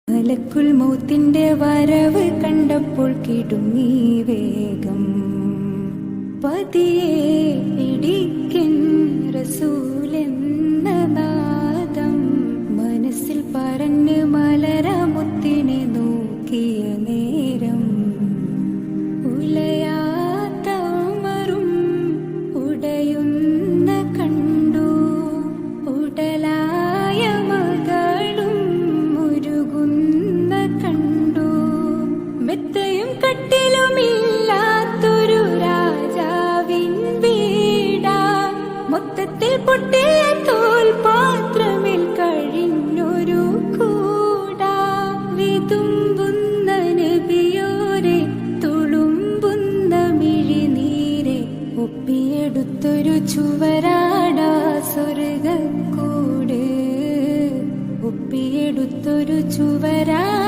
മലക്കുൽ മൗത്തിന്റെ വരവ് കണ്ടപ്പോൾ കിടുങ്ങി വേഗം. പതിയെ പിടിക്കൻ റസൂലെന്ന നാദം മനസ്സിൽ പറഞ്ഞ് മലരമുത്തിനെ നോക്കിയ നേരം ഉലയാത്ത ഉമറും ഉടയുന്ന കണ്ടു. ഉടലായ മകളും മുരുകുന്ന കണ്ടു. മെത്തയും കട്ടിലുമില്ലാത്തൊരു രാജാവിൻ വീടാ. മൊത്തത്തിൽ പൊട്ടിയ തോൽപാത്രമിൽ കഴിഞ്ഞൊരു കൂടാ. വിതുമ്പുന്ന നബിയോരെ തുളുമ്പുന്ന മിഴിനീരെ ഒപ്പിയെടുത്തൊരു ചുവരാടാ സ്വർഗക്കൂട്. ഒപ്പിയെടുത്തൊരു ചുവരാ